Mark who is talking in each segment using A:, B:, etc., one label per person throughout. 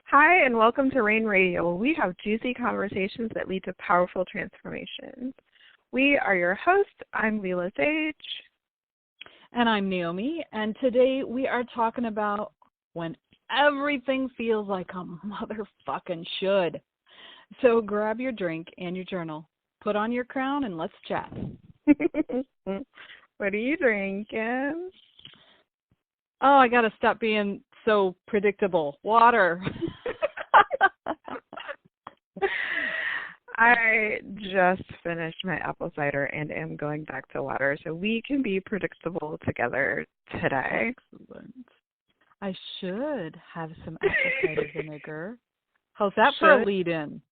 A: Hi, and welcome to Rain Radio, where we have juicy conversations that lead to powerful transformations. We are your hosts. I'm Lila Sage.
B: And I'm Naomi, and today we are talking about when everything feels like a motherfucking should. So grab your drink and your journal, put on your crown, and let's chat.
A: What are you drinking?
B: Oh, I gotta stop being so predictable. Water.
A: I just finished my apple cider and am going back to water, so we can be predictable together today.
B: Excellent. I should have some apple cider vinegar. How's that for a lead-in?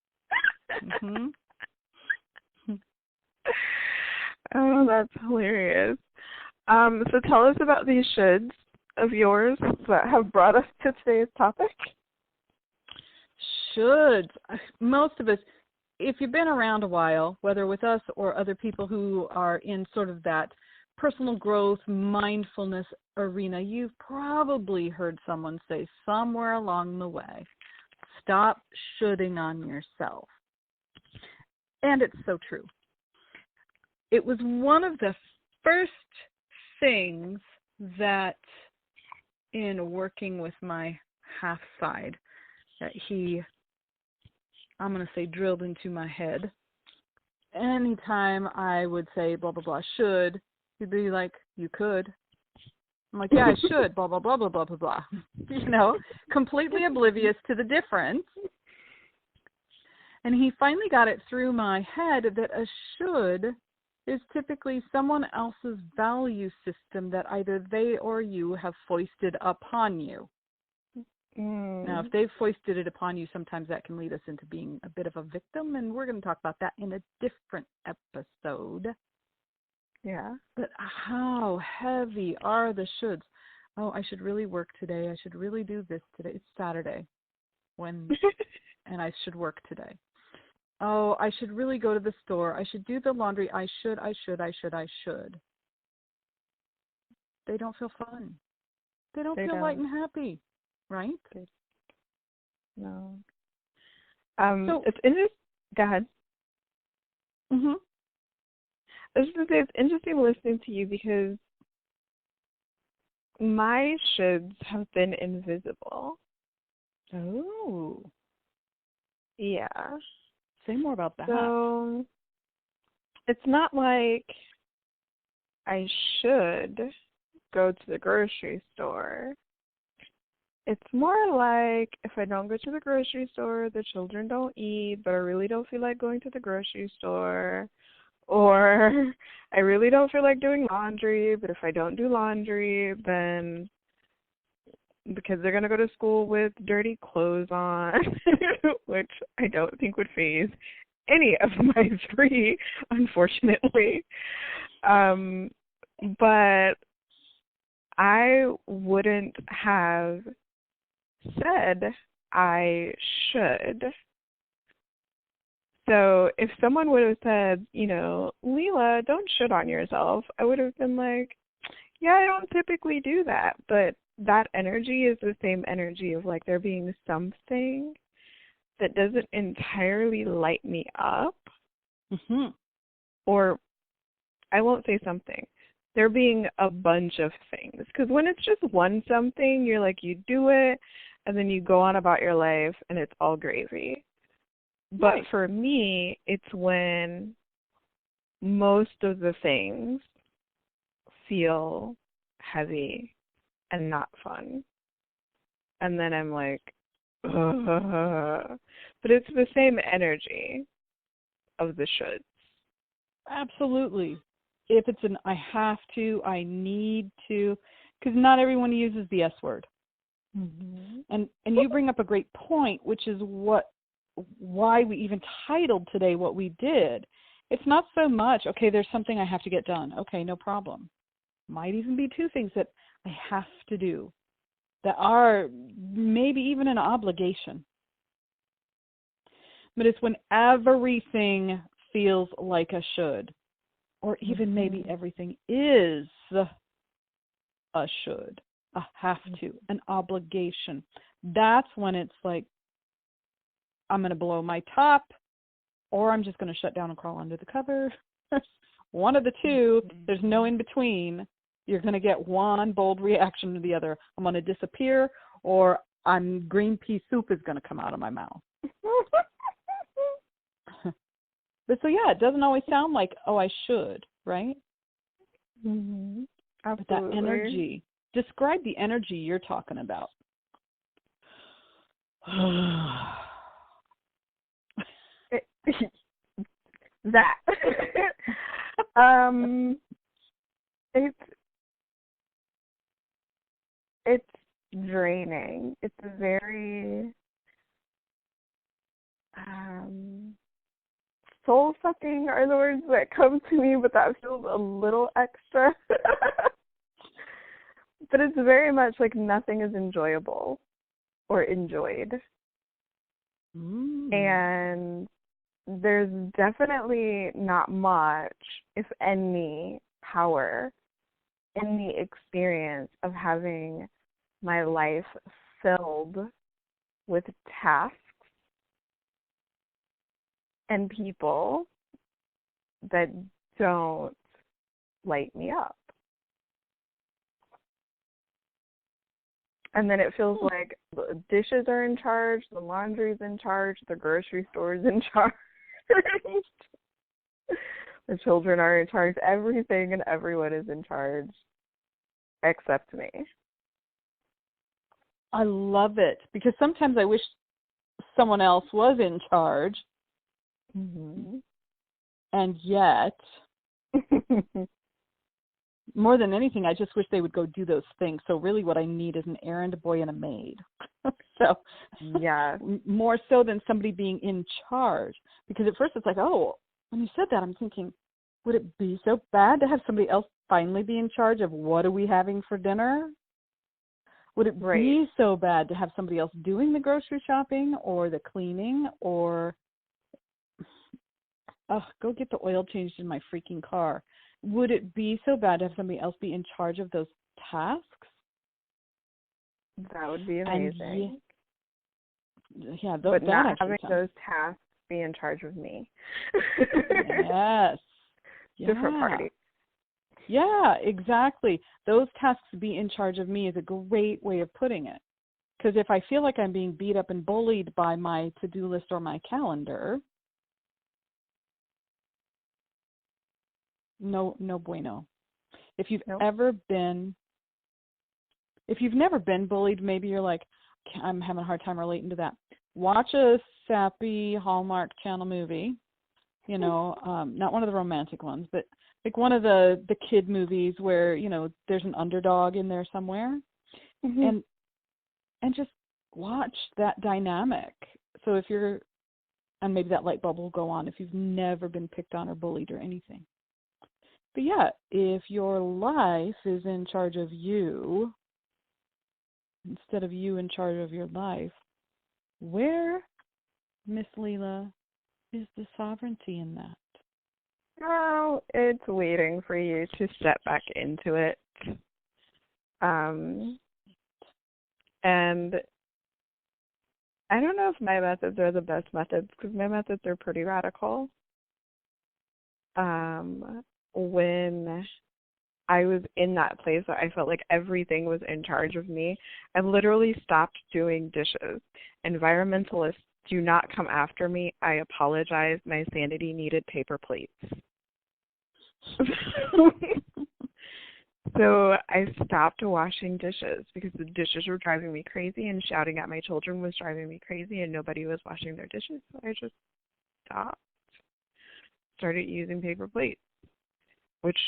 B: Mm-hmm.
A: Oh, that's hilarious. So tell us about these shoulds of yours that have brought us to today's topic.
B: Should. Most of us, if you've been around a while, whether with us or other people who are in sort of that personal growth, mindfulness arena, you've probably heard someone say somewhere along the way, stop shoulding on yourself. And it's so true. It was one of the first things that in working with my half side that I'm going to say drilled into my head. Anytime I would say blah, blah, blah, should, he'd be like, you could. I'm like, yeah, I should, blah, blah, blah, blah, blah, blah, blah. You know, completely oblivious to the difference. And he finally got it through my head that a should is typically someone else's value system that either they or you have foisted upon you. Now, if they've foisted it upon you, sometimes that can lead us into being a bit of a victim, and we're going to talk about that in a different episode.
A: Yeah.
B: But how heavy are the shoulds? Oh, I should really work today. I should really do this today. It's Saturday, and I should work today. Oh, I should really go to the store. I should do the laundry. I should. They don't feel fun. They don't feel light and happy. Right?
A: No.
B: It's
A: interesting. Go ahead.
B: Mm-hmm.
A: I was going to say it's interesting listening to you because my shoulds have been invisible.
B: Oh.
A: Yeah.
B: Say more about that.
A: So it's not like I should go to the grocery store. It's more like if I don't go to the grocery store, the children don't eat, but I really don't feel like going to the grocery store. Or I really don't feel like doing laundry, but if I don't do laundry, then because they're going to go to school with dirty clothes on, which I don't think would faze any of my three, unfortunately. But I wouldn't have said I should. So if someone would have said, Lila, don't should on yourself, I would have been like, yeah, I don't typically do that. But that energy is the same energy of like there being something that doesn't entirely light me up.
B: Mm-hmm.
A: Or I won't say something. There being a bunch of things. Because when it's just one something, you're like, you do it, and then you go on about your life, and it's all gravy. But
B: right.
A: For me, it's when most of the things feel heavy and not fun. And then I'm like, ugh. But it's the same energy of the shoulds.
B: Absolutely. If it's an I have to, I need to, because not everyone uses the S word.
A: Mm-hmm.
B: And you bring up a great point, which is why we even titled today what we did. It's not so much, okay, there's something I have to get done. Okay, no problem. Might even be two things that I have to do that are maybe even an obligation. But it's when everything feels like a should, or even maybe everything is a should, a have to, an obligation. That's when it's like, I'm going to blow my top, or I'm just going to shut down and crawl under the cover. One of the two. There's no in between. You're going to get one bold reaction to the other. I'm going to disappear, or green pea soup is going to come out of my mouth. But so, yeah, it doesn't always sound like, oh, I should, right?
A: Mm-hmm. Absolutely.
B: But that energy, describe the energy you're talking about.
A: That. It's draining. It's very soul sucking are the words that come to me, but that feels a little extra. But it's very much like nothing is enjoyable or enjoyed. And there's definitely not much, if any, power in the experience of having my life filled with tasks and people that don't light me up. And then it feels like the dishes are in charge, the laundry's in charge, the grocery store's in charge. The children are in charge. Everything and everyone is in charge except me.
B: I love it, because sometimes I wish someone else was in charge.
A: Mm-hmm.
B: And yet, more than anything, I just wish they would go do those things. So really what I need is an errand boy and a maid. So
A: yeah,
B: more so than somebody being in charge. Because at first it's like, oh, when you said that, I'm thinking, would it be so bad to have somebody else finally be in charge of what are we having for dinner? Would it be so bad to have somebody else doing the grocery shopping or the cleaning or go get the oil changed in my freaking car? Would it be so bad to have somebody else be in charge of those tasks?
A: That would be amazing.
B: But
A: not having those tasks be in charge of me.
B: Yes.
A: Different party.
B: Yeah, exactly. Those tasks be in charge of me is a great way of putting it. Because if I feel like I'm being beat up and bullied by my to-do list or my calendar, no bueno. If you've never been bullied, maybe you're like, I'm having a hard time relating to that. Watch a sappy Hallmark Channel movie, not one of the romantic ones, but like one of the kid movies where, there's an underdog in there somewhere. Mm-hmm. And just watch that dynamic. So and maybe that light bulb will go on if you've never been picked on or bullied or anything. But yeah, if your life is in charge of you, instead of you in charge of your life, where, Miss Lila, is the sovereignty in that?
A: Oh, it's waiting for you to step back into it. And I don't know if my methods are the best methods, because my methods are pretty radical. When I was in that place where I felt like everything was in charge of me, I literally stopped doing dishes. Environmentalists, do not come after me. I apologize. My sanity needed paper plates. So I stopped washing dishes because the dishes were driving me crazy, and shouting at my children was driving me crazy, and nobody was washing their dishes. So I just stopped. Started using paper plates, which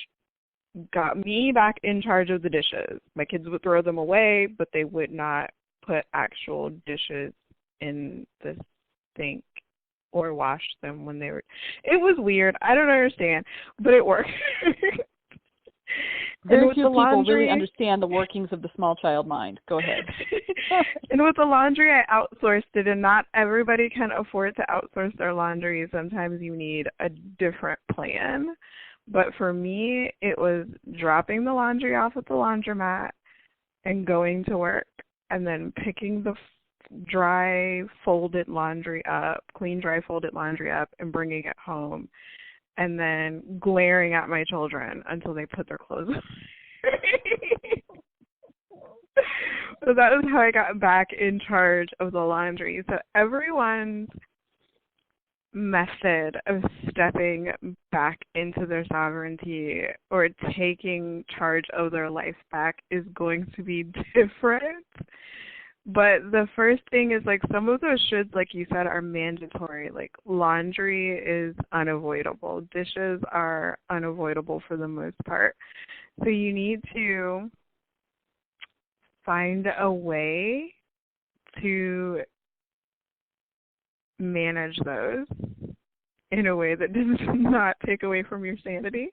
A: got me back in charge of the dishes. My kids would throw them away, but they would not put actual dishes in the sink or wash them when they were. It was weird. I don't understand, but it worked.
B: Very few people really understand the workings of the small child mind. Go ahead.
A: And with the laundry, I outsourced it, and not everybody can afford to outsource their laundry. Sometimes you need a different plan. But for me, it was dropping the laundry off at the laundromat and going to work, and then picking the dry folded laundry up, clean dry folded laundry up and bringing it home and then glaring at my children until they put their clothes on. So that was how I got back in charge of the laundry. So everyone's method of stepping back into their sovereignty or taking charge of their life back is going to be different. But the first thing is, like, some of those shoulds, like you said, are mandatory. Like, laundry is unavoidable. Dishes are unavoidable for the most part. So you need to find a way to manage those in a way that does not take away from your sanity.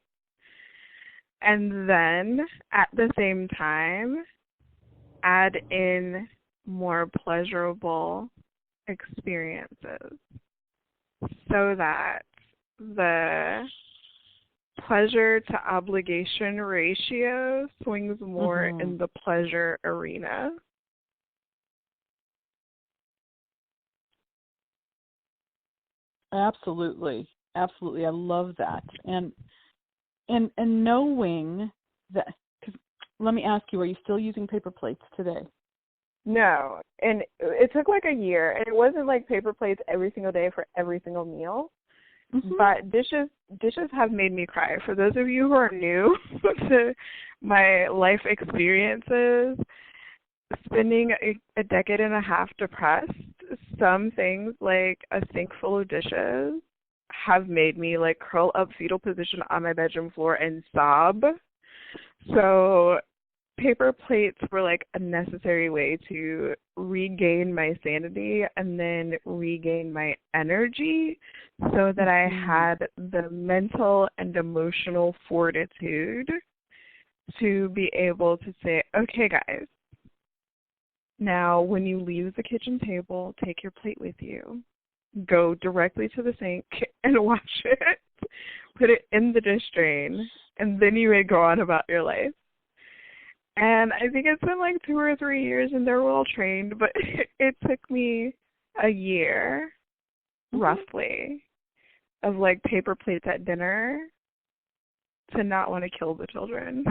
A: And then at the same time, add in more pleasurable experiences so that the pleasure to obligation ratio swings more in the pleasure arena.
B: Absolutely. Absolutely. I love that. And knowing that, 'cause let me ask you, are you still using paper plates today?
A: No, and it took like a year, and it wasn't like paper plates every single day for every single meal. But dishes have made me cry. For those of you who are new to my life experiences, spending a decade and a half depressed, some things like a sink full of dishes have made me like curl up fetal position on my bedroom floor and sob. So paper plates were like a necessary way to regain my sanity and then regain my energy so that I had the mental and emotional fortitude to be able to say, okay, guys, now when you leave the kitchen table, take your plate with you. Go directly to the sink and wash it. Put it in the dish drain, and then you may go on about your life. And I think it's been like 2 or 3 years, and they're well trained, but it took me a year, roughly, of like paper plates at dinner to not want to kill the children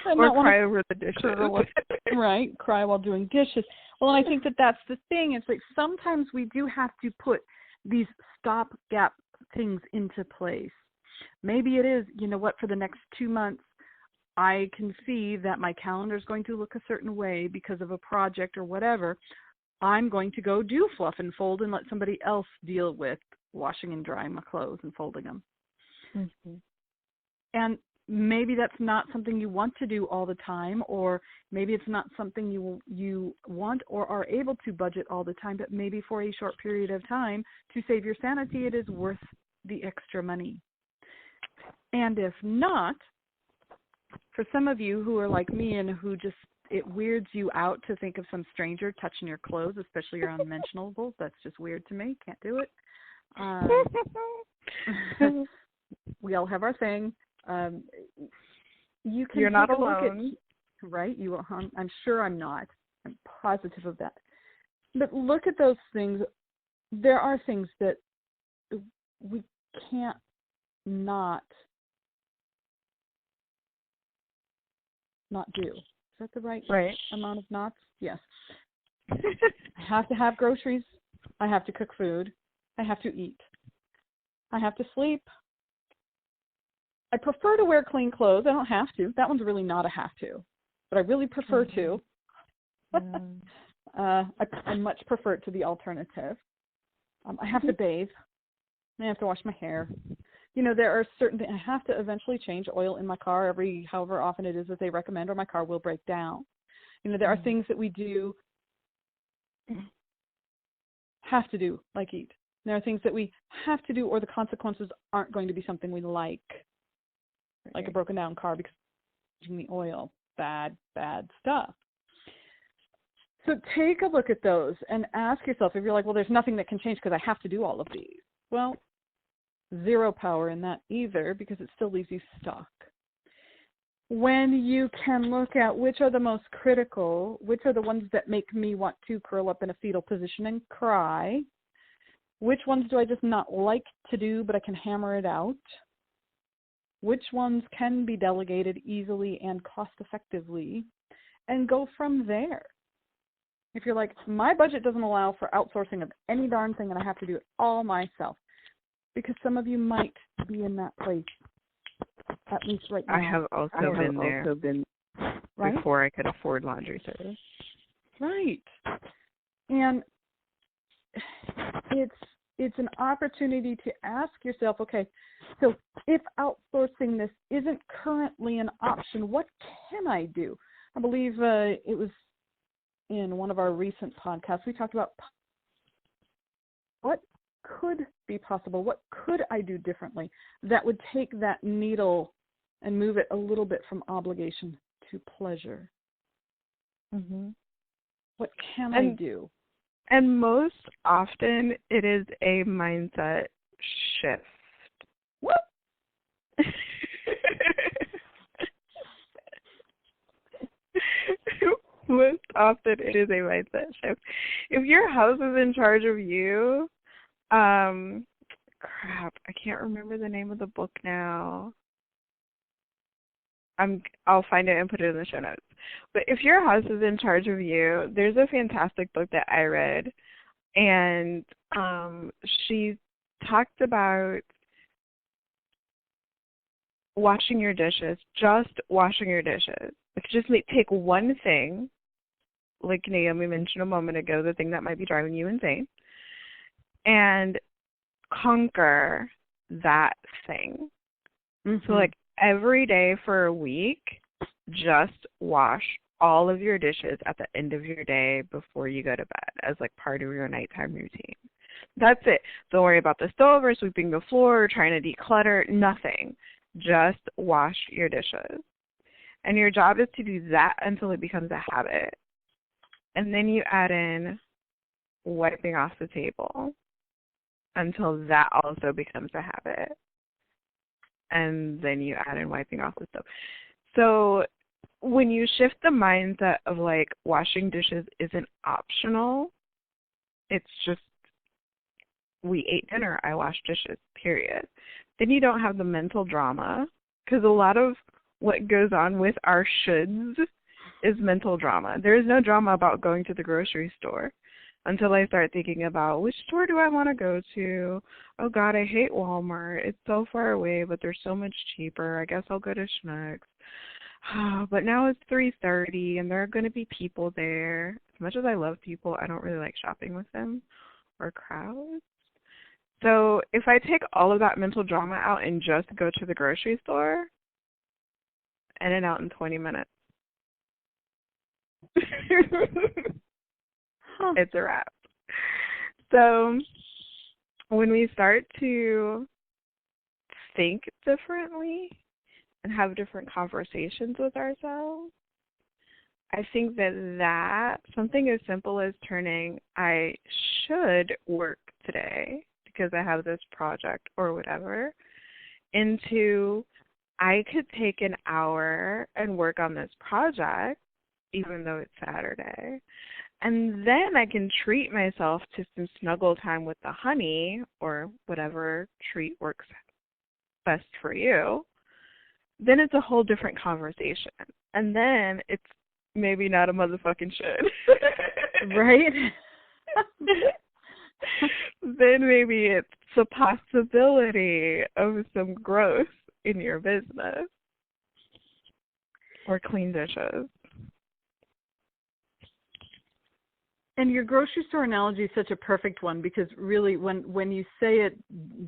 A: or cry over the dishes.
B: Right, cry while doing dishes. Well, and I think that that's the thing. It's like sometimes we do have to put these stopgap things into place. Maybe it is, you know what, for the next 2 months, I can see that my calendar is going to look a certain way because of a project or whatever. I'm going to go do fluff and fold and let somebody else deal with washing and drying my clothes and folding them. And maybe that's not something you want to do all the time, or maybe it's not something you want or are able to budget all the time, but maybe for a short period of time to save your sanity, it is worth the extra money. And if not, for some of you who are like me and who just, it weirds you out to think of some stranger touching your clothes, especially your unmentionables. That's just weird to me. Can't do it. We all have our thing. You can.
A: You're not alone,
B: right? You. I'm sure I'm not. I'm positive of that. But look at those things. There are things that we can't not do. Is that the right amount of knots? Yes. I have to have groceries. I have to cook food. I have to eat. I have to sleep. I prefer to wear clean clothes. I don't have to. That one's really not a have to, but I really prefer to. I much prefer it to the alternative. I have to bathe. I have to wash my hair. You know, there are certain things. I have to eventually change oil in my car every however often it is that they recommend, or my car will break down. You know, there are things that we do have to do, like eat. There are things that we have to do, or the consequences aren't going to be something we like a broken down car because of the oil. Bad stuff. So take a look at those and ask yourself, if you're like, well, there's nothing that can change because I have to do all of these. Well, zero power in that either, because it still leaves you stuck. when you can look at which are the most critical, which are the ones that make me want to curl up in a fetal position and cry, which ones do I just not like to do but I can hammer it out, which ones can be delegated easily and cost effectively, and go from there. If you're like, my budget doesn't allow for outsourcing of any darn thing and I have to do it all myself, because some of you might be in that place, at least right now.
A: I have also been there
B: right?
A: before I could afford laundry service.
B: Right. And it's an opportunity to ask yourself, okay, so if outsourcing this isn't currently an option, what can I do? I believe it was in one of our recent podcasts, we talked about what could be possible, what could I do differently that would take that needle and move it a little bit from obligation to pleasure.
A: Mm-hmm.
B: What can I do?
A: And most often it is a mindset shift.
B: What?
A: Most often it is a mindset shift. If your house is in charge of you, crap, I can't remember the name of the book now. I'll find it and put it in the show notes. But if your house is in charge of you, there's a fantastic book that I read, and she talked about washing your dishes, just washing your dishes. Like, just take one thing, like Naomi mentioned a moment ago, the thing that might be driving you insane, and conquer that thing.
B: Mm-hmm.
A: So, like, every day for a week, just wash all of your dishes at the end of your day before you go to bed as, like, part of your nighttime routine. That's it. Don't worry about the stove or sweeping the floor or trying to declutter. Nothing. Just wash your dishes. And your job is to do that until it becomes a habit. And then you add in wiping off the table until that also becomes a habit. And then you add in wiping off the stove. So when you shift the mindset of, like, washing dishes isn't optional, it's just, we ate dinner, I wash dishes, period. Then you don't have the mental drama, because a lot of what goes on with our shoulds is mental drama. There is no drama about going to the grocery store until I start thinking about, which store do I want to go to? Oh, God, I hate Walmart. It's so far away, but they're so much cheaper. I guess I'll go to Schnucks. But now it's 3:30, and there are going to be people there. As much as I love people, I don't really like shopping with them or crowds. So if I take all of that mental drama out and just go to the grocery store, in and out in 20 minutes. It's a wrap. So when we start to think differently and have different conversations with ourselves, I think that something as simple as turning I should work today because I have this project or whatever into I could take an hour and work on this project even though it's Saturday. And then I can treat myself to some snuggle time with the honey or whatever treat works best for you. Then it's a whole different conversation. And then it's maybe not a motherfucking should.
B: Right?
A: Then maybe it's a possibility of some growth in your business or clean dishes.
B: And your grocery store analogy is such a perfect one because really when you say it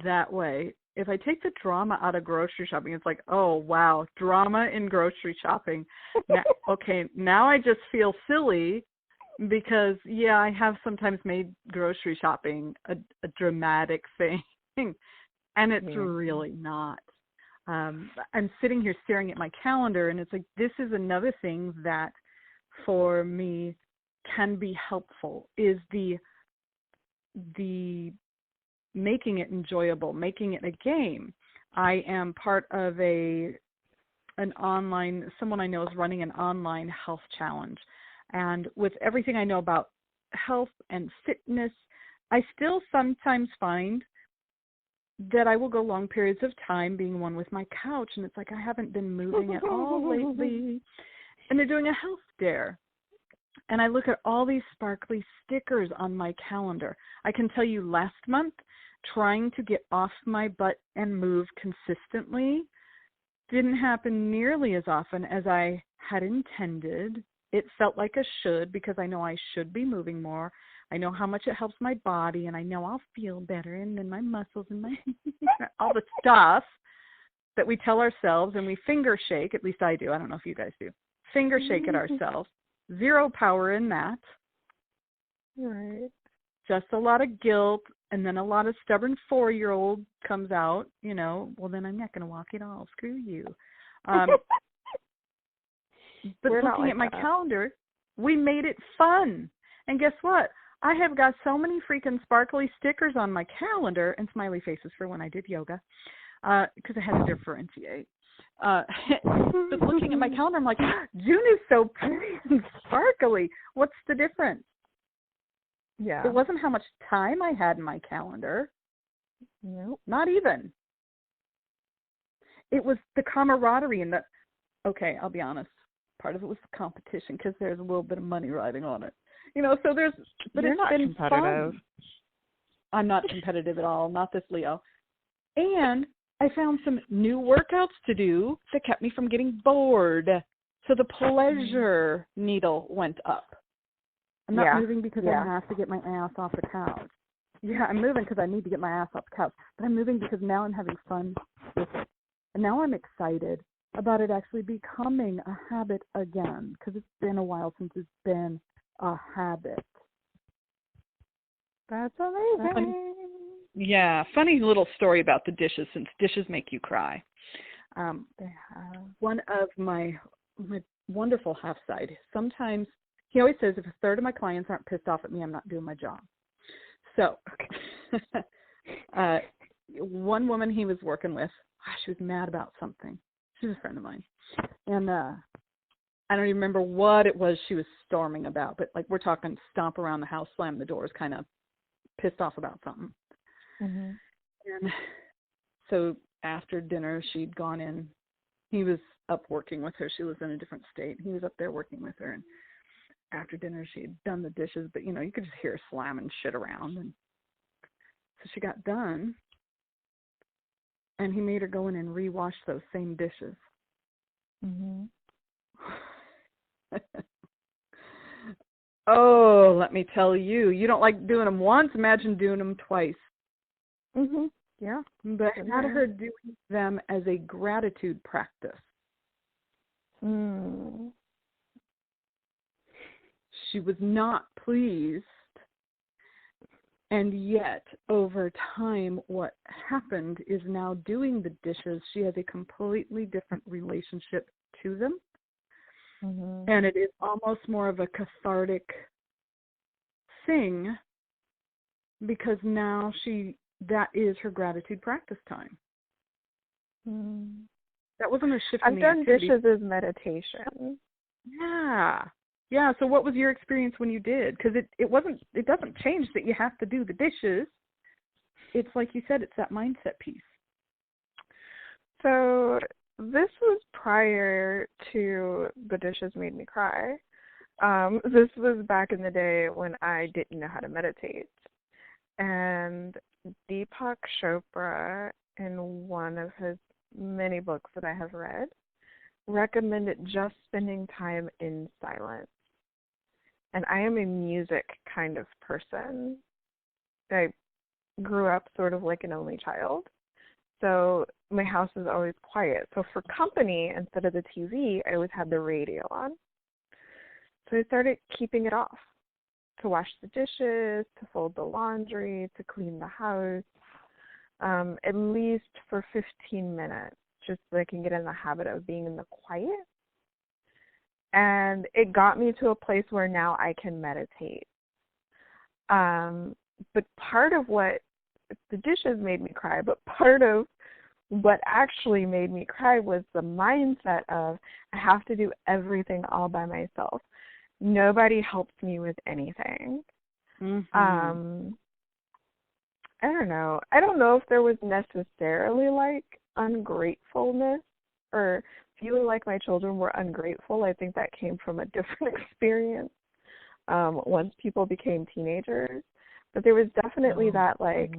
B: that way, if I take the drama out of grocery shopping, it's like, oh, wow, drama in grocery shopping. Now, okay, now I just feel silly because, yeah, I have sometimes made grocery shopping a dramatic thing, and it's really not. I'm sitting here staring at my calendar, and it's like this is another thing that for me can be helpful is the making it enjoyable, making it a game. I am part of a someone I know is running an online health challenge. And with everything I know about health and fitness, I still sometimes find that I will go long periods of time being one with my couch, and it's like I haven't been moving at all lately. And they're doing a health dare. And I look at all these sparkly stickers on my calendar. I can tell you last month, trying to get off my butt and move consistently didn't happen nearly as often as I had intended. It felt like a should, because I know I should be moving more. I know how much it helps my body, and I know I'll feel better, and then my muscles and my all the stuff that we tell ourselves, and we finger shake. At least I do. I don't know if you guys do. Finger shake at ourselves. Zero power in that.
A: Right.
B: Just a lot of guilt, and then a lot of stubborn 4-year-old comes out, well, then I'm not going to walk at all. Screw you. But
A: We're not
B: looking
A: like
B: at my
A: that.
B: calendar, we made it fun. And guess what? I have got so many freaking sparkly stickers on my calendar, and smiley faces for when I did yoga, because I had to differentiate. But looking at my calendar, I'm like, June is so pretty and sparkly. What's the difference?
A: Yeah.
B: It wasn't how much time I had in my calendar.
A: Nope.
B: Not even. It was the camaraderie and okay, I'll be honest. Part of it was the competition, because there's a little bit of money riding on it. So but
A: You're
B: it's
A: not
B: been
A: competitive.
B: fun. I'm not competitive at all, not this Leo. And I found some new workouts to do that kept me from getting bored. So the pleasure needle went up. I'm not moving because I have to get my ass off the couch. Yeah, I'm moving because I need to get my ass off the couch. But I'm moving because now I'm having fun with it. And now I'm excited about it actually becoming a habit again, because it's been a while since it's been a habit.
A: That's amazing.
B: Yeah, funny little story about the dishes, since dishes make you cry. One of my wonderful half side, sometimes he always says, if a third of my clients aren't pissed off at me, I'm not doing my job. So one woman he was working with, she was mad about something. She's a friend of mine. And I don't even remember what it was she was storming about, but like we're talking stomp around the house, slam the doors, kind of pissed off about something.
A: Mm-hmm.
B: And so after dinner, she'd gone in. He was up working with her. She was in a different state. He was up there working with her. And after dinner, she'd done the dishes, but, you could just hear her slamming shit around. And so she got done, and he made her go in and rewash those same dishes.
A: Mm-hmm.
B: Oh, let me tell you, you don't like doing them once, imagine doing them twice.
A: Mm-hmm. Yeah.
B: But I had her doing them as a gratitude practice.
A: Mm.
B: She was not pleased. And yet, over time, what happened is now doing the dishes, she has a completely different relationship to them.
A: Mm-hmm.
B: And it is almost more of a cathartic thing, because now that is her gratitude practice time.
A: Mm.
B: That wasn't a shift
A: I've
B: in the
A: done
B: activity.
A: dishes as meditation.
B: Yeah. So what was your experience when you did? Because it doesn't change that you have to do the dishes. It's like you said, it's that mindset piece.
A: So this was prior to the dishes made me cry. This was back in the day when I didn't know how to meditate. And Deepak Chopra, in one of his many books that I have read, recommended just spending time in silence. And I am a music kind of person. I grew up sort of like an only child. So my house is always quiet. So for company, instead of the TV, I always had the radio on. So I started keeping it off to wash the dishes, to fold the laundry, to clean the house, at least for 15 minutes, just so I can get in the habit of being in the quiet. And it got me to a place where now I can meditate. But part of what the dishes made me cry, but part of what actually made me cry was the mindset of I have to do everything all by myself. Nobody helps me with anything.
B: Mm-hmm.
A: I don't know. I don't know if there was necessarily like ungratefulness or feeling like my children were ungrateful. I think that came from a different experience once people became teenagers. But there was definitely that like,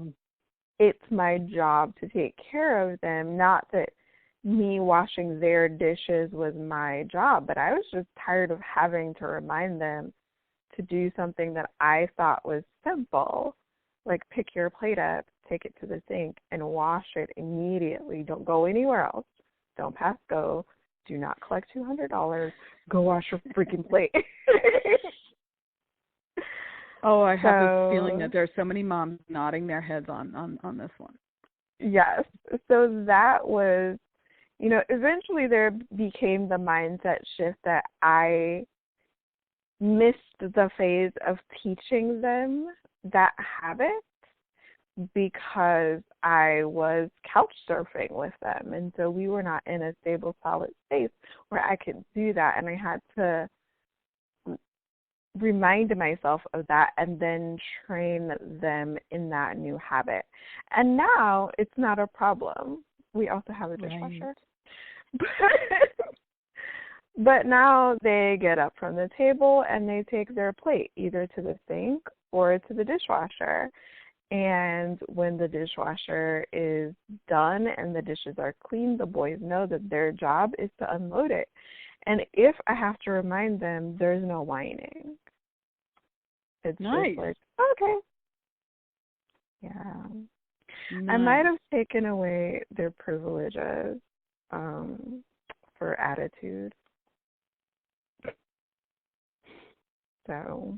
A: it's my job to take care of them, not that me washing their dishes was my job, but I was just tired of having to remind them to do something that I thought was simple, like pick your plate up, take it to the sink, and wash it immediately. Don't go anywhere else. Don't pass go. Do not collect $200. Go wash your freaking plate.
B: Oh, I have this feeling that there are so many moms nodding their heads on this one.
A: Yes. So that was, eventually there became the mindset shift that I missed the phase of teaching them that habit because I was couch surfing with them. And so we were not in a stable, solid space where I could do that. And I had to remind myself of that and then train them in that new habit. And now it's not a problem. We also have a dishwasher. Right. But now they get up from the table and they take their plate either to the sink or to the dishwasher. And when the dishwasher is done and the dishes are clean, the boys know that their job is to unload it. And if I have to remind them, there's no whining. It's
B: nice.
A: Just like, okay. Yeah.
B: Nice.
A: I might have taken away their privileges for attitude. So,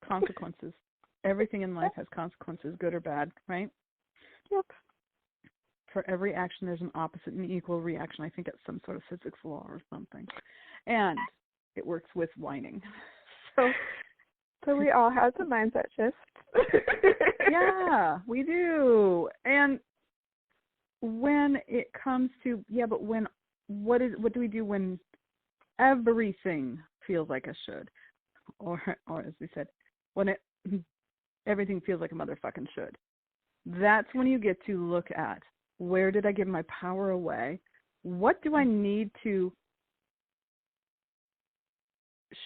B: consequences. Everything in life has consequences, good or bad, right?
A: Yep.
B: For every action, there's an opposite and equal reaction. I think it's some sort of physics law or something. And it works with whining.
A: So we all have the mindset shift.
B: Yeah, we do. And when it comes to, but what do we do when everything feels like a should? Or as we said, when everything feels like a motherfucking should. That's when you get to look at, where did I give my power away? What do I need to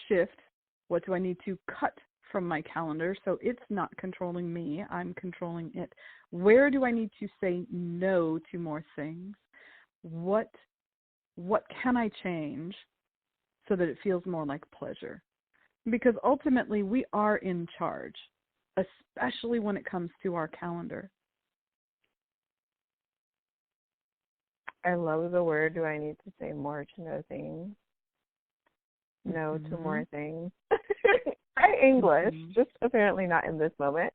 B: shift? What do I need to cut from my calendar so it's not controlling me, I'm controlling it? Where do I need to say no to more things? What can I change so that it feels more like pleasure? Because ultimately we are in charge, especially when it comes to our calendar.
A: I love the word, do I need to say more to no things? No to more things. English, just apparently not in this moment.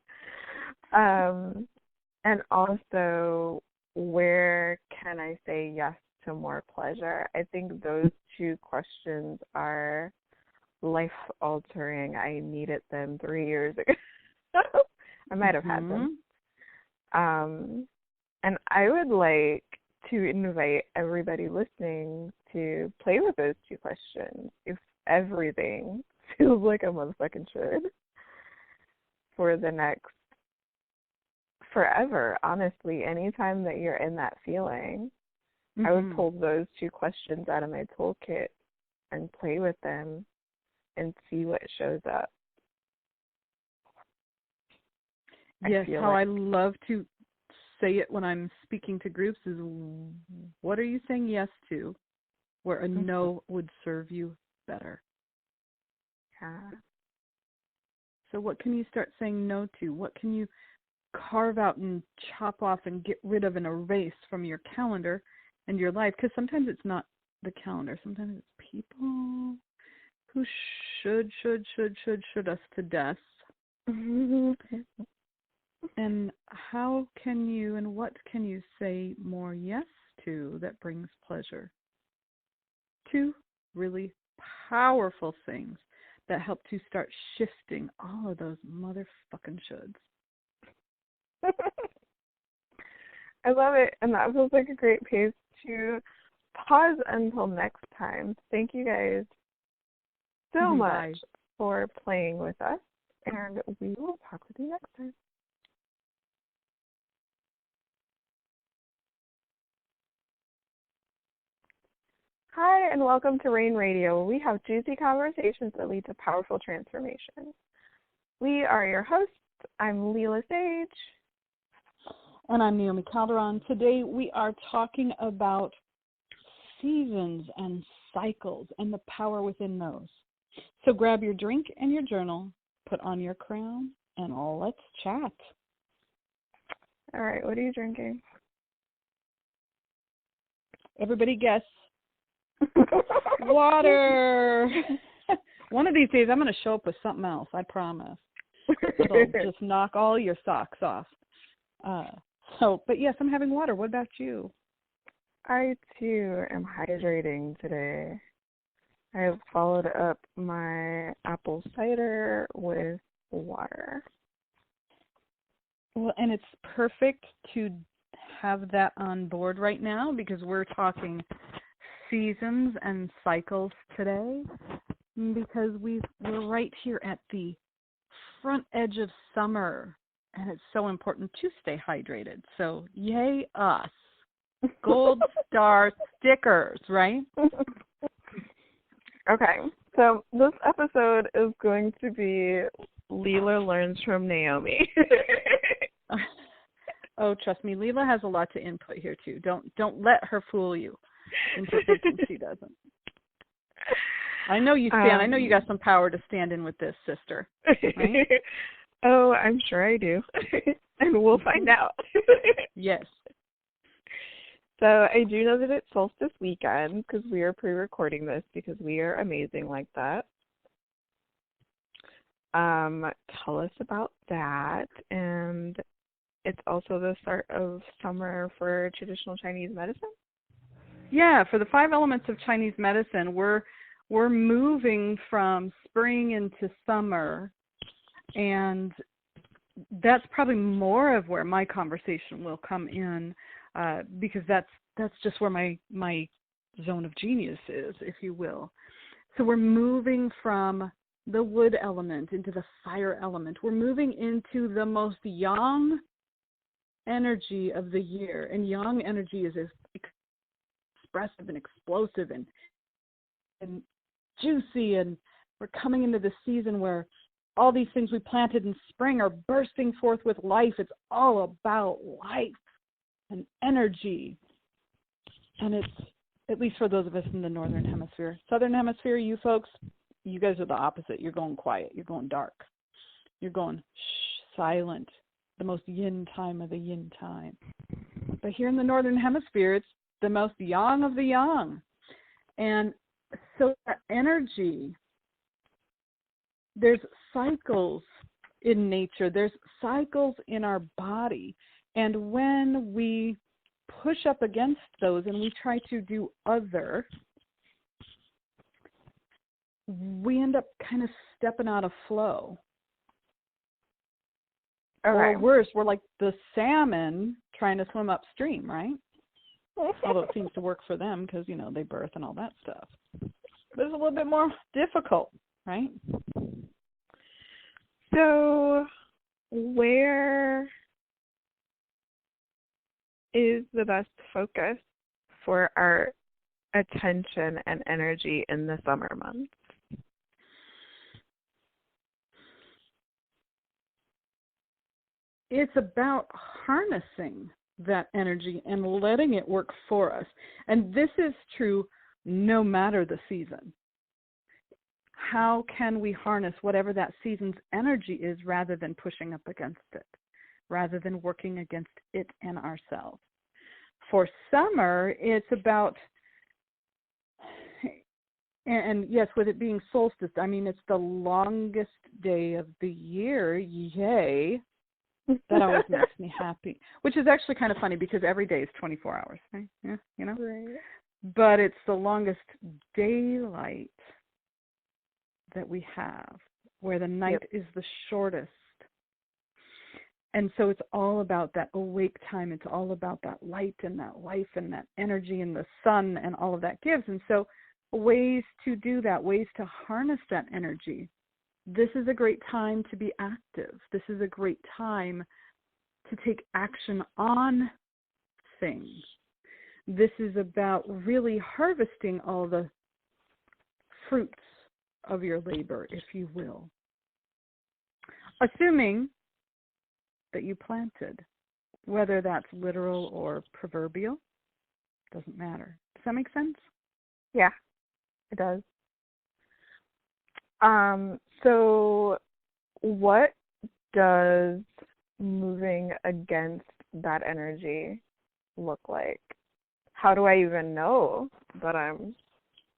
A: And also, where can I say yes to more pleasure? I think those two questions are life-altering. I needed them 3 years ago. I might have had them. And I would like to invite everybody listening to play with those two questions. If everything feels like a motherfucking should for the next forever, honestly, anytime that you're in that feeling, I would pull those two questions out of my toolkit and play with them and see what shows up.
B: Yes, how I love to say it when I'm speaking to groups is, what are you saying yes to where a no would serve you better?
A: Yeah.
B: So what can you start saying no to? What can you carve out and chop off and get rid of and erase from your calendar and your life? Because sometimes it's not the calendar. Sometimes it's people who should us to death. And how can you and what can you say more yes to that brings pleasure? Two really powerful things that help to start shifting all of those motherfucking shoulds.
A: I love it. And that feels like a great pace to pause until next time. Thank you guys so much for playing with us. And we will talk with you next time. Hi, and welcome to Rain Radio, where we have juicy conversations that lead to powerful transformation. We are your hosts. I'm Lila Sage.
B: And I'm Naomi Calderon. Today we are talking about seasons and cycles and the power within those. So grab your drink and your journal, put on your crown, and let's chat.
A: All right, what are you drinking?
B: Everybody guess. Water. One of these days I'm going to show up with something else, I promise. It'll just knock all your socks off. But yes, I'm having water. What about you?
A: I, too, am hydrating today. I have followed up my apple cider with water.
B: Well, and it's perfect to have that on board right now because we're talking seasons and cycles today because we're right here at the front edge of summer, and it's so important to stay hydrated. So yay us. Gold star stickers, right?
A: Okay, so this episode is going to be Lila Learns from Naomi.
B: Oh, trust me, Lila has a lot to input here too. Don't let her fool you into thinking she doesn't. I know you stand. I know you got some power to stand in with this, sister. Right?
A: Oh, I'm sure I do. And we'll find out.
B: Yes.
A: So I do know that it's solstice weekend because we are pre-recording this because we are amazing like that. Tell us about that. And it's also the start of summer for traditional Chinese medicine?
B: Yeah, for the 5 elements of Chinese medicine, we're moving from spring into summer, and that's probably more of where my conversation will come in, because that's just where my zone of genius is, if you will. So we're moving from the wood element into the fire element. We're moving into the most yang energy of the year, and yang energy is expressive and explosive and juicy, and we're coming into the season where all these things we planted in spring are bursting forth with life. It's all about life and energy, and it's, at least for those of us in the northern hemisphere. Southern hemisphere, you folks, you guys are the opposite. You're going quiet. You're going dark. You're going silent. The most yin time of the yin time. But here in the northern hemisphere, it's the most yang of the yang. And so our energy, there's cycles in nature. There's cycles in our body. And when we push up against those and we try to do other, we end up kind of stepping out of flow. Okay. Or worse, we're like the salmon trying to swim upstream, right? Although it seems to work for them because, they birth and all that stuff. But it's a little bit more difficult, right?
A: So where is the best focus for our attention and energy in the summer months?
B: It's about harnessing that energy and letting it work for us. And this is true no matter the season. How can we harness whatever that season's energy is rather than pushing up against it, rather than working against it and ourselves? For summer, it's about, and yes, with it being solstice, it's the longest day of the year, yay. That always makes me happy, which is actually kind of funny because every day is 24 hours, right? Yeah,
A: Right.
B: But it's the longest daylight that we have, where the night is the shortest. And so it's all about that awake time. It's all about that light and that life and that energy and the sun and all of that gives. And so ways to do that, ways to harness that energy. This is a great time to be active. This is a great time to take action on things. This is about really harvesting all the fruits of your labor, if you will. Assuming that you planted, whether that's literal or proverbial, doesn't matter. Does that make sense?
A: Yeah, it does. So what does moving against that energy look like? How do I even know that I'm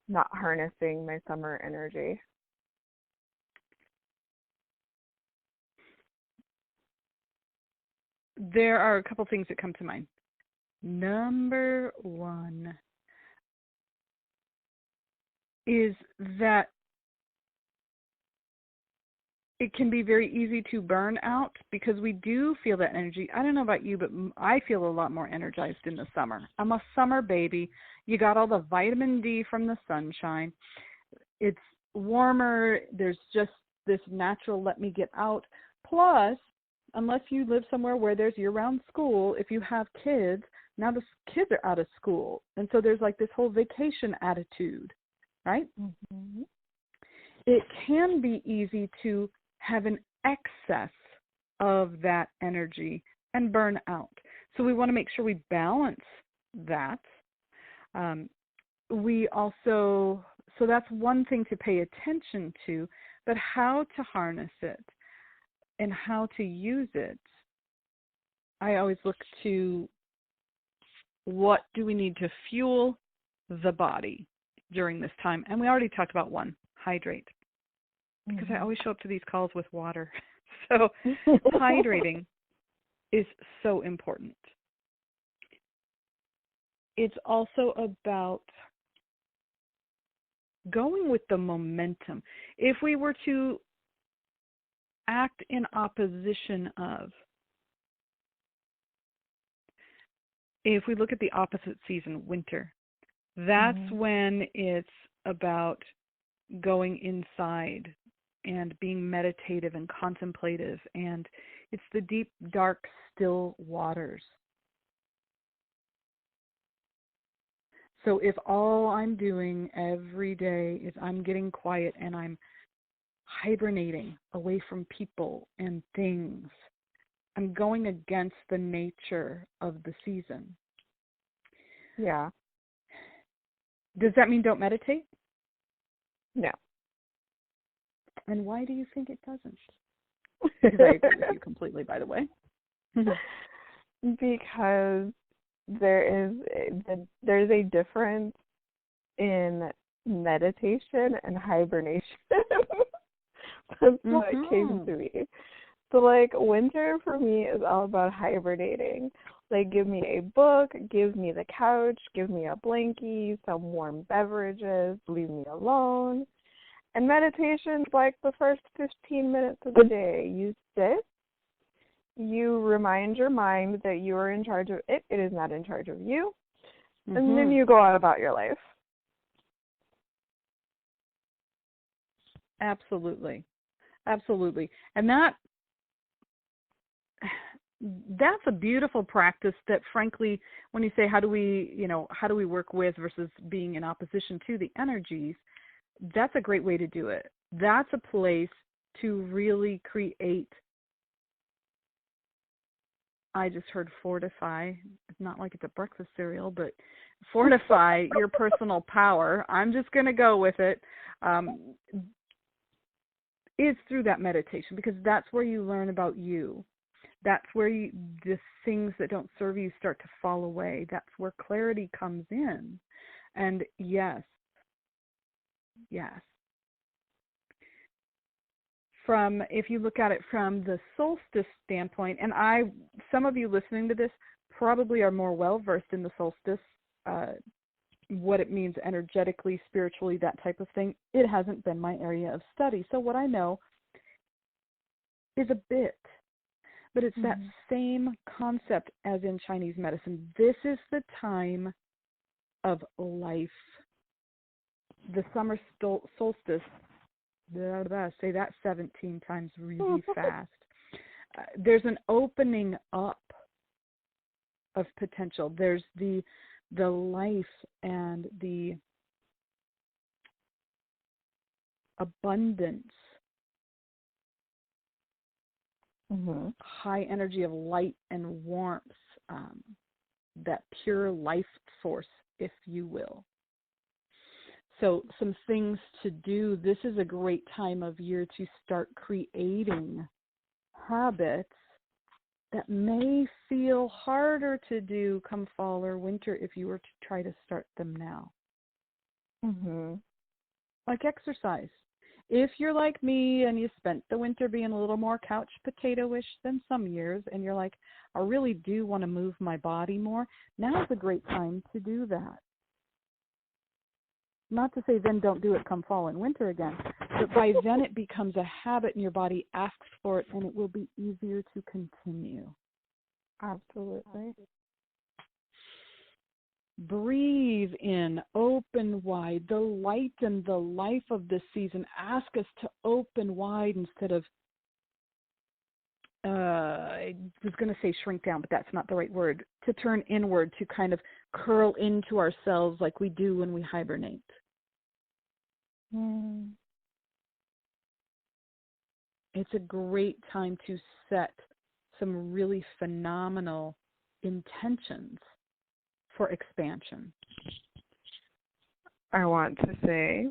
A: not harnessing my summer energy?
B: There are a couple things that come to mind. Number one is that it can be very easy to burn out because we do feel that energy. I don't know about you, but I feel a lot more energized in the summer. I'm a summer baby. You got all the vitamin D from the sunshine. It's warmer. There's just this natural let me get out. Plus, unless you live somewhere where there's year-round school, if you have kids, now the kids are out of school. And so there's like this whole vacation attitude, right? Mm-hmm. It can be easy to have an excess of that energy and burn out. So we want to make sure we balance that. We also, so that's one thing to pay attention to, but how to harness it and how to use it, I always look to what do we need to fuel the body during this time. And we already talked about one, hydrate. Because I always show up to these calls with water. So hydrating is so important. It's also about going with the momentum. If we were to act in opposition of, if we look at the opposite season, winter, that's when it's about going inside and being meditative and contemplative, and it's the deep, dark, still waters. So if all I'm doing every day is I'm getting quiet and I'm hibernating away from people and things, I'm going against the nature of the season.
A: Yeah.
B: Does that mean don't meditate?
A: No.
B: And why do you think it doesn't? Because I agree with you completely, by the way.
A: Because there's a difference in meditation and hibernation. That's what came to me. So, like, winter for me is all about hibernating. Like, give me a book, give me the couch, give me a blankie, some warm beverages, leave me alone. And meditation's like the first 15 minutes of the day. You sit, you remind your mind that you are in charge of it. It is not in charge of you. And then you go on about your life.
B: Absolutely. Absolutely. And that's a beautiful practice that, frankly, when you say how do we work with versus being in opposition to the energies, that's a great way to do it. That's a place to really create. I just heard fortify. It's not like it's a breakfast cereal, but fortify your personal power. I'm just going to go with it. It's through that meditation, because that's where you learn about you. That's where the things that don't serve you start to fall away. That's where clarity comes in. And yes. If you look at it from the solstice standpoint, and some of you listening to this probably are more well-versed in the solstice, what it means energetically, spiritually, that type of thing. It hasn't been my area of study. So what I know is a bit. But it's that same concept as in Chinese medicine. This is the time of life. The summer solstice, say that 17 times really fast. There's an opening up of potential. There's the life and the abundance, high energy of light and warmth, that pure life force, if you will. So some things to do. This is a great time of year to start creating habits that may feel harder to do come fall or winter if you were to try to start them now. Like exercise. If you're like me and you spent the winter being a little more couch potato-ish than some years, and you're like, I really do want to move my body more, now's a great time to do that. Not to say then don't do it come fall and winter again, but by then it becomes a habit and your body asks for it, and it will be easier to continue.
A: Absolutely.
B: Breathe in, open wide, the light and the life of this season. Ask us to open wide instead of, I was going to say shrink down, but that's not the right word, to turn inward, to kind of curl into ourselves like we do when we hibernate. It's a great time to set some really phenomenal intentions for expansion.
A: I want to say,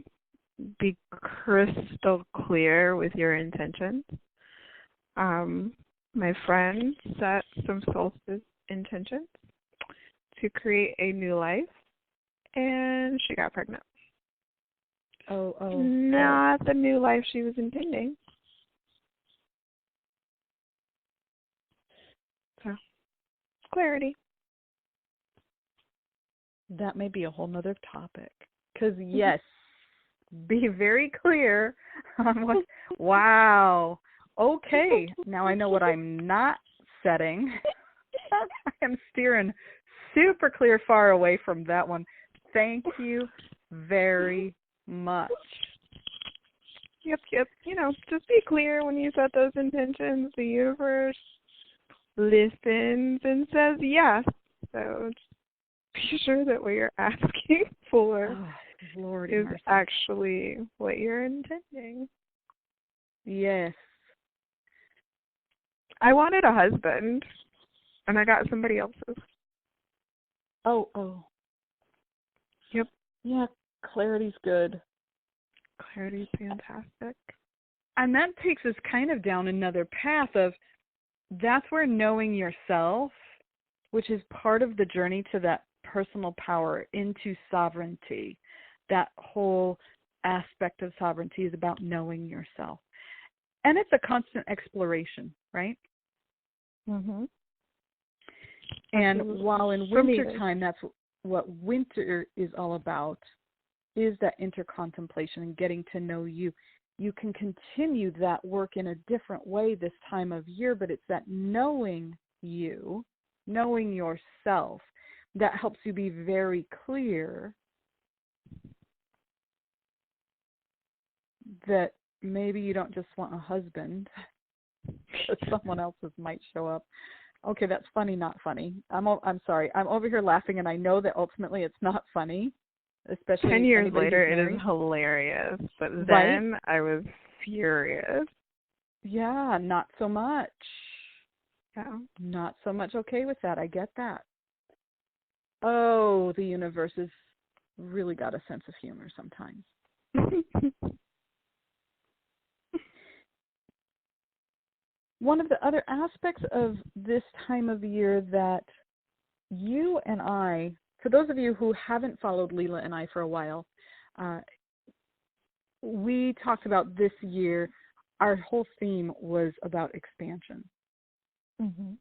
A: be crystal clear with your intentions. My friend set some solstice intentions to create a new life, and she got pregnant. Not the new life she was intending. So, clarity.
B: That may be a whole nother topic. Because, yes, be very clear on what, wow, okay, now I know what I'm not setting. I am steering super clear far away from that one. Thank you very much.
A: Yep. You know, just be clear when you set those intentions. The universe listens and says yes. So be sure that what you're asking for is actually what you're intending.
B: Yes.
A: I wanted a husband, and I got somebody else's.
B: Oh.
A: Yep.
B: Yeah, clarity's good.
A: Clarity's fantastic.
B: And that takes us kind of down another path of, that's where knowing yourself, which is part of the journey to that personal power into sovereignty. That whole aspect of sovereignty is about knowing yourself. And it's a constant exploration, right?
A: Mm-hmm.
B: And
A: Absolutely.
B: while in winter time, that's what winter is all about, is that intercontemplation and getting to know you. You can continue that work in a different way this time of year, but it's that knowing you, knowing yourself, that helps you be very clear that maybe you don't just want a husband, but someone else's might show up. Okay, that's funny, not funny. I'm sorry. I'm over here laughing, and I know that ultimately it's not funny, especially
A: 10 years later, it is hilarious. But then I was furious.
B: Yeah, not so much.
A: Yeah.
B: Not so much okay with that. I get that. Oh, the universe has really got a sense of humor sometimes. One of the other aspects of this time of year that you and I, for those of you who haven't followed Lila and I for a while, we talked about this year, our whole theme was about expansion.
A: Mm-hmm.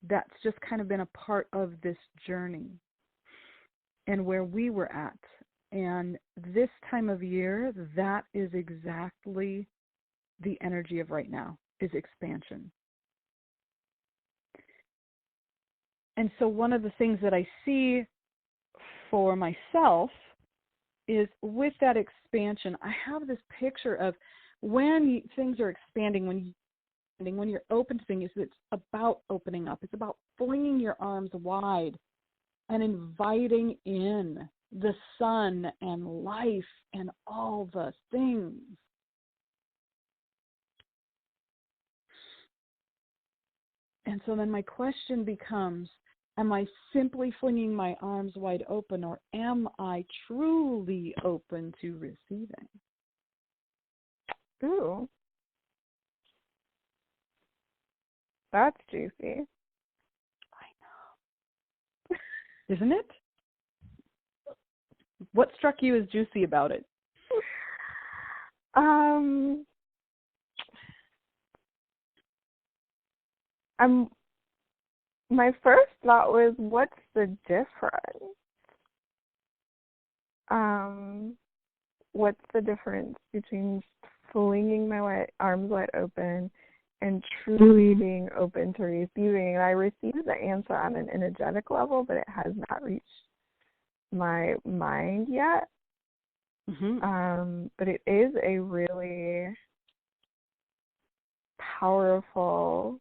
B: That's just kind of been a part of this journey and where we were at. And this time of year, that is exactly the energy of right now, is expansion. And so one of the things that I see for myself is with that expansion, I have this picture of when things are expanding, when you're open to things, it's about opening up. It's about flinging your arms wide and inviting in the sun and life and all the things. And so then my question becomes, am I simply flinging my arms wide open, or am I truly open to receiving?
A: Ooh. That's juicy.
B: I know. Isn't it? What struck you as juicy about it?
A: My first thought was, what's the difference? What's the difference between flinging my arms wide open and truly being open to receiving? And I received the answer on an energetic level, but it has not reached my mind yet.
B: Mm-hmm.
A: But it is a really powerful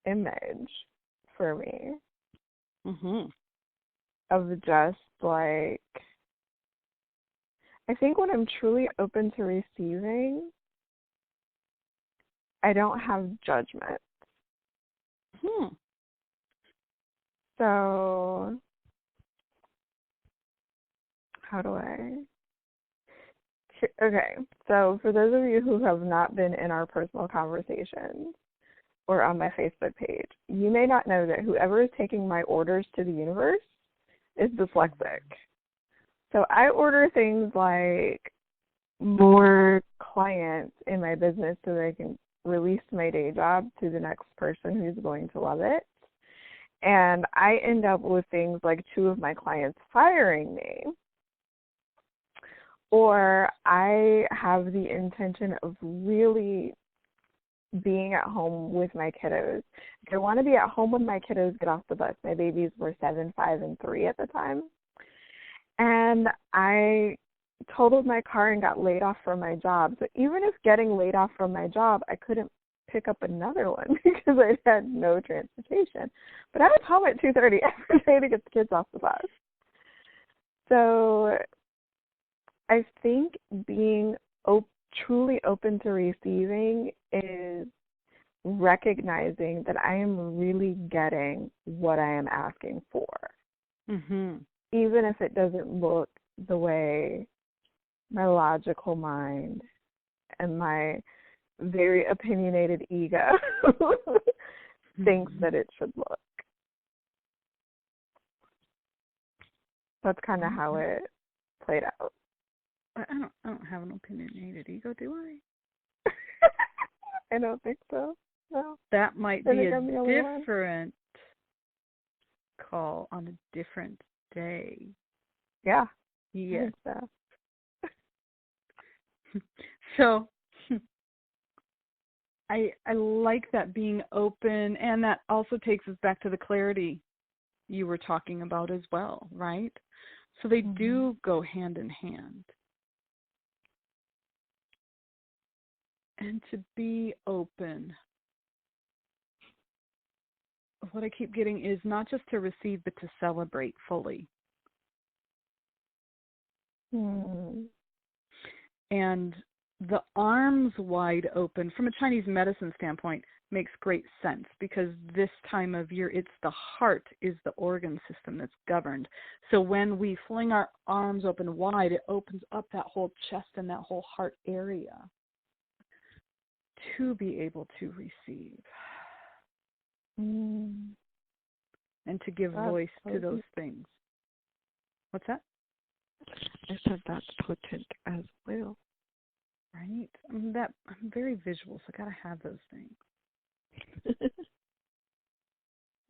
A: image for me,
B: Mm-hmm.
A: of just like, I think when I'm truly open to receiving, I don't have judgment. So how do I? Okay, so for those of you who have not been in our personal conversations or on my Facebook page, you may not know that whoever is taking my orders to the universe is dyslexic. So I order things like more clients in my business so that I can release my day job to the next person who's going to love it. And I end up with things like 2 of my clients firing me. Or I have the intention of really being at home with my kiddos. I want to be at home when my kiddos get off the bus. My babies were 7, 5, and 3 at the time. And I totaled my car and got laid off from my job. So even if getting laid off from my job, I couldn't pick up another one because I had no transportation. But I was home at 2:30 every day to get the kids off the bus. So I think being truly open to receiving is recognizing that I am really getting what I am asking for.
B: Mm-hmm.
A: Even if it doesn't look the way my logical mind and my very opinionated ego thinks that it should look. That's kind of how it played out.
B: I don't have an opinionated ego, do I?
A: I don't think so. No.
B: That might be a different call on a different day.
A: Yeah.
B: Yes.
A: So.
B: So I like that being open, and that also takes us back to the clarity you were talking about as well, right? So they do go hand in hand. And to be open, what I keep getting is not just to receive, but to celebrate fully. And the arms wide open, from a Chinese medicine standpoint, makes great sense, because this time of year, it's the heart is the organ system that's governed. So when we fling our arms open wide, it opens up that whole chest and that whole heart area to be able to receive and to give voice to those things. What's that?
A: I said that's potent as well.
B: Right? I'm very visual, so I gotta have those things.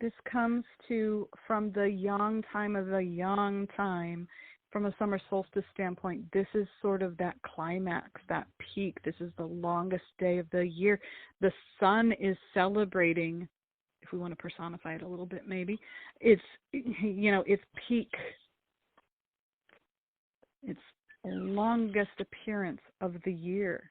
B: This comes from the yang time of the yang time, from a summer solstice standpoint. This is sort of that climax, that peak. This is the longest day of the year. The sun is celebrating if we want to personify it a little bit, maybe. It's, it's peak. It's longest appearance of the year.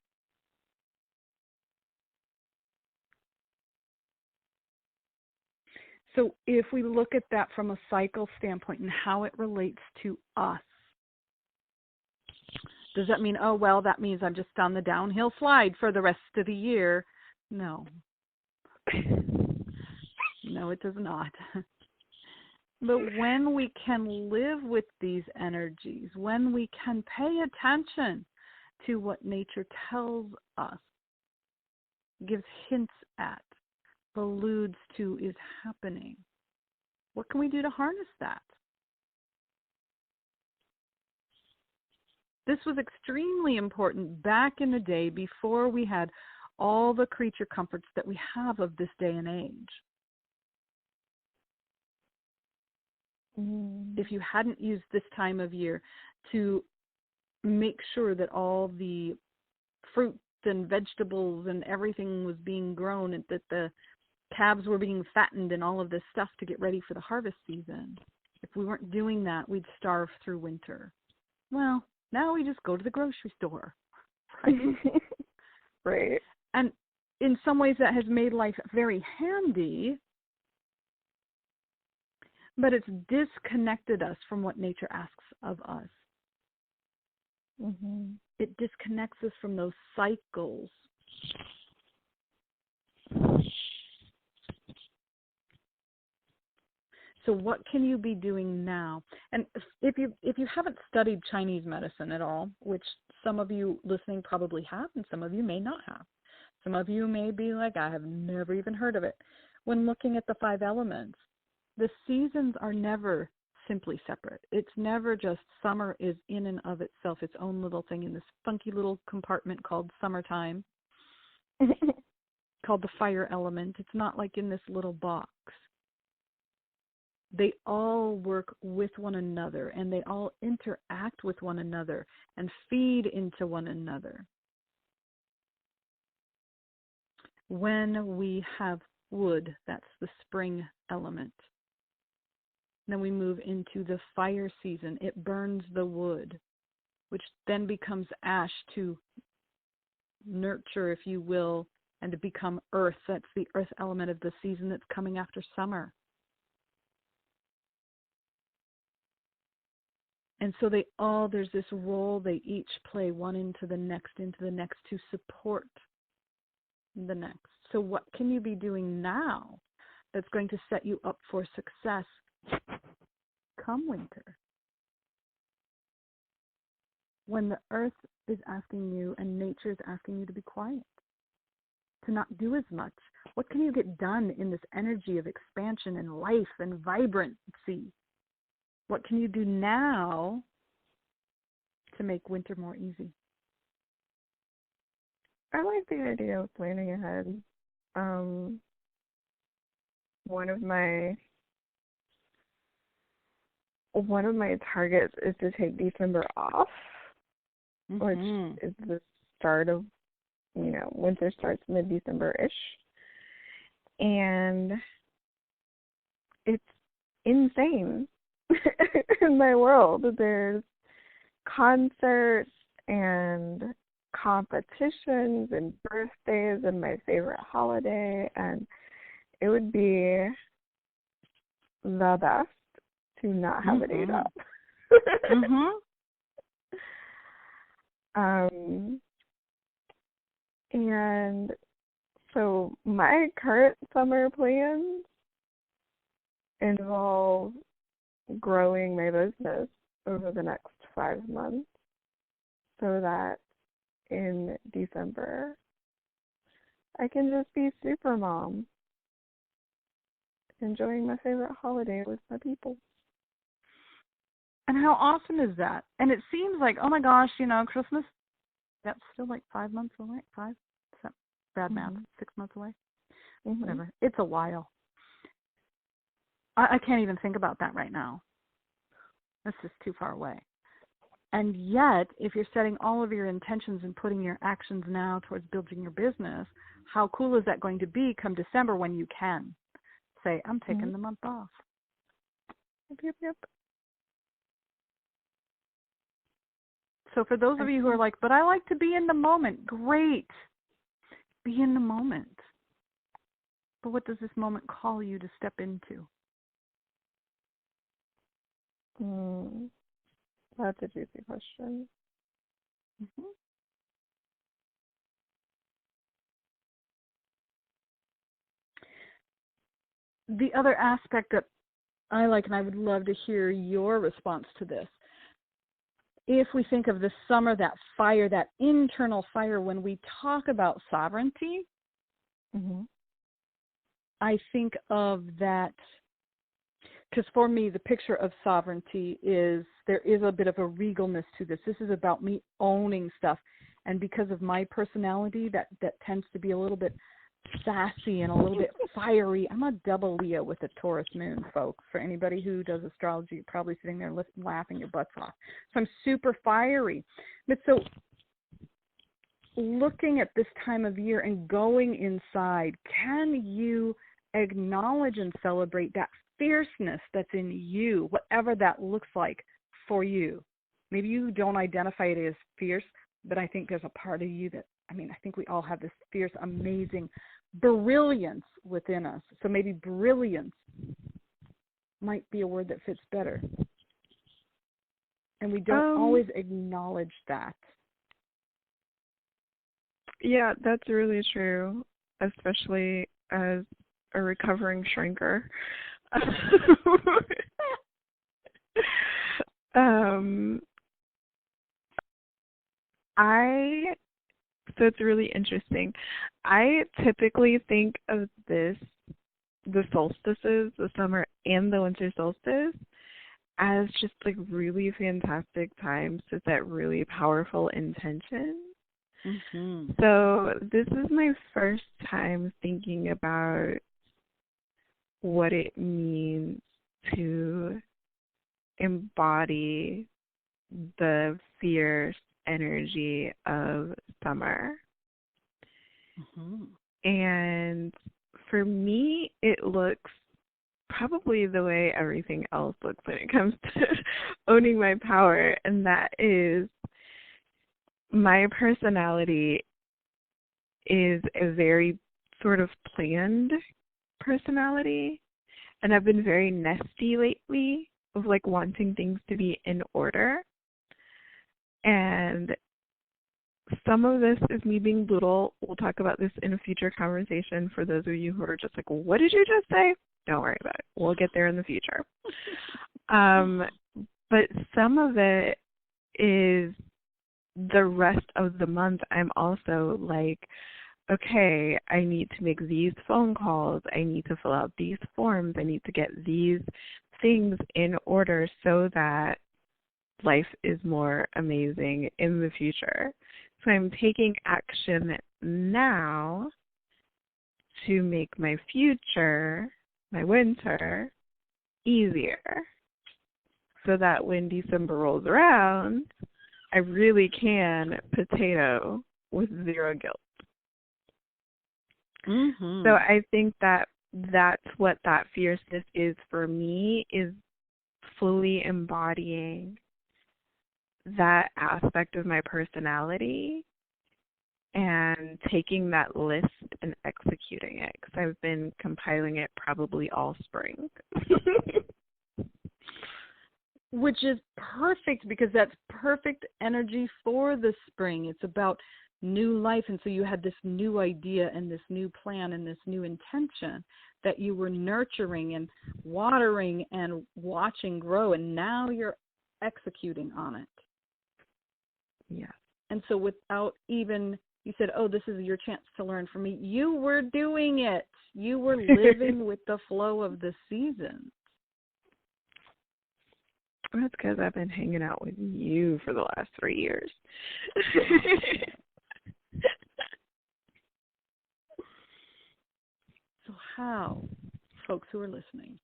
B: So if we look at that from a cycle standpoint and how it relates to us, does that mean, oh, well, that means I'm just on the downhill slide for the rest of the year? No. No, it does not. But when we can live with these energies, when we can pay attention to what nature tells us, gives hints at, alludes to is happening, what can we do to harness that? This was extremely important back in the day before we had all the creature comforts that we have of this day and age. If you hadn't used this time of year to make sure that all the fruit and vegetables and everything was being grown and that the calves were being fattened and all of this stuff to get ready for the harvest season, if we weren't doing that, we'd starve through winter. Well, now we just go to the grocery store, right?
A: Right.
B: And in some ways that has made life very handy, but it's disconnected us from what nature asks of us.
A: Mm-hmm.
B: It disconnects us from those cycles. So what can you be doing now? And if you haven't studied Chinese medicine at all, which some of you listening probably have, and some of you may not have. Some of you may be like, I have never even heard of it. When looking at the 5 elements, the seasons are never simply separate. It's never just summer is in and of itself its own little thing in this funky little compartment called summertime, called the fire element. It's not like in this little box. They all work with one another, and they all interact with one another and feed into one another. When we have wood, that's the spring element. Then we move into the fire season. It burns the wood, which then becomes ash to nurture, if you will, and to become earth. That's the earth element of the season that's coming after summer. And so there's this role they each play, one into the next to support the next. So what can you be doing now that's going to set you up for success come winter? When the earth is asking you and nature is asking you to be quiet, to not do as much, what can you get done in this energy of expansion and life and vibrancy? What can you do now to make winter more easy?
A: I like the idea of planning ahead. One of my targets is to take December off, which is the start of, winter starts mid-December-ish. And it's insane in my world. There's concerts and competitions and birthdays and my favorite holiday, and it would be the best to not have a date up. And so my current summer plans involve growing my business over the next 5 months so that in December I can just be super mom, enjoying my favorite holiday with my people.
B: And how awesome is that? And it seems like, oh my gosh, Christmas, that's still like 5 months away. 5? Is that bad math? 6 months away? Whatever. It's a while. I can't even think about that right now. That's just too far away. And yet, if you're setting all of your intentions and putting your actions now towards building your business, how cool is that going to be come December when you can? say, I'm taking the month off.
A: Yep.
B: So for those of you who are like, but I like to be in the moment, great. Be in the moment. But what does this moment call you to step into?
A: That's a juicy question.
B: Mm-hmm. The other aspect that I like, and I would love to hear your response to this, if we think of the summer, that fire, that internal fire, when we talk about sovereignty, I think of that, because for me, the picture of sovereignty is, there is a bit of a regalness to this. This is about me owning stuff. And because of my personality, that tends to be a little bit sassy and a little bit fiery. I'm a double Leo with a Taurus moon, folks. For anybody who does astrology, you're probably sitting there laughing your butts off. So I'm super fiery. But so looking at this time of year and going inside, can you acknowledge and celebrate that fierceness that's in you, whatever that looks like for you? Maybe you don't identify it as fierce, but I think there's a part of you that, I think we all have this fierce, amazing brilliance within us. So maybe brilliance might be a word that fits better. And we don't always acknowledge that.
A: Yeah, that's really true, especially as a recovering shrinker. So it's really interesting. I typically think of the solstices, the summer and the winter solstice, as just like really fantastic times to set really powerful intentions. So this is my first time thinking about what it means to embody the fierce energy of summer. And for me, it looks probably the way everything else looks when it comes to owning my power, and that is my personality is a very sort of planned personality, and I've been very nesty lately of like wanting things to be in order. And some of this is me being little. We'll talk about this in a future conversation for those of you who are just like, what did you just say? Don't worry about it. We'll get there in the future. But some of it is the rest of the month. I'm also like, okay, I need to make these phone calls. I need to fill out these forms. I need to get these things in order so that life is more amazing in the future. So I'm taking action now to make my future, my winter, easier, so that when December rolls around, I really can potato with zero guilt. So I think that that's what that fierceness is for me, is fully embodying that aspect of my personality and taking that list and executing it, because I've been compiling it probably all spring.
B: Which is perfect, because that's perfect energy for the spring. It's about new life. And so you had this new idea and this new plan and this new intention that you were nurturing and watering and watching grow. And now you're executing on it.
A: Yeah.
B: And so without even, you said, oh, this is your chance to learn from me. You were doing it. You were living with the flow of the seasons.
A: That's because I've been hanging out with you for the last 3 years.
B: So how, folks who are listening,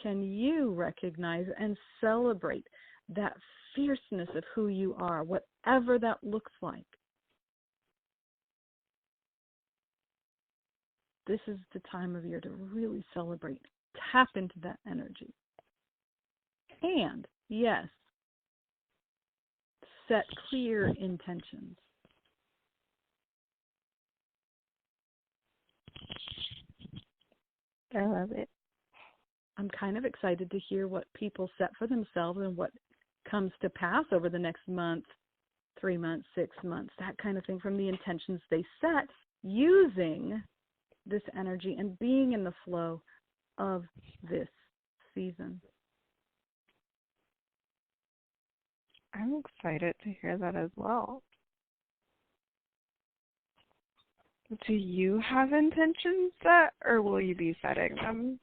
B: can you recognize and celebrate that fierceness of who you are, whatever that looks like? This is the time of year to really celebrate tap into that energy. And, yes, set clear intentions.
A: I love it.
B: I'm kind of excited to hear what people set for themselves and what comes to pass over the next month, 3 months, 6 months, that kind of thing, from the intentions they set using this energy and being in the flow of this season.
A: I'm excited to hear that as well. Do you have intentions set, or will you be setting them?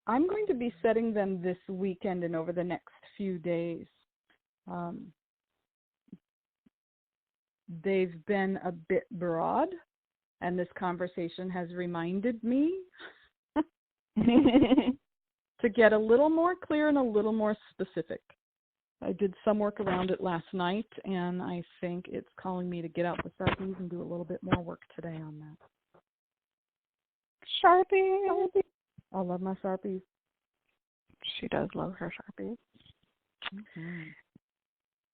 B: I'm going to be setting them this weekend and over the next few days. They've been a bit broad, and this conversation has reminded me to get a little more clear and a little more specific. I did some work around it last night, and I think it's calling me to get out the Sharpies and do a little bit more work today on that.
A: Sharpie.
B: I love my Sharpies.
A: She does love her Sharpies.
B: Mm-hmm.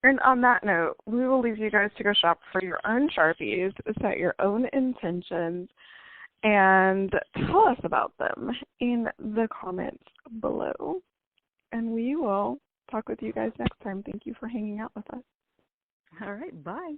A: And on that note, we will leave you guys to go shop for your own Sharpies, set your own intentions, and tell us about them in the comments below. And we will talk with you guys next time. Thank you for hanging out with us.
B: All right, bye.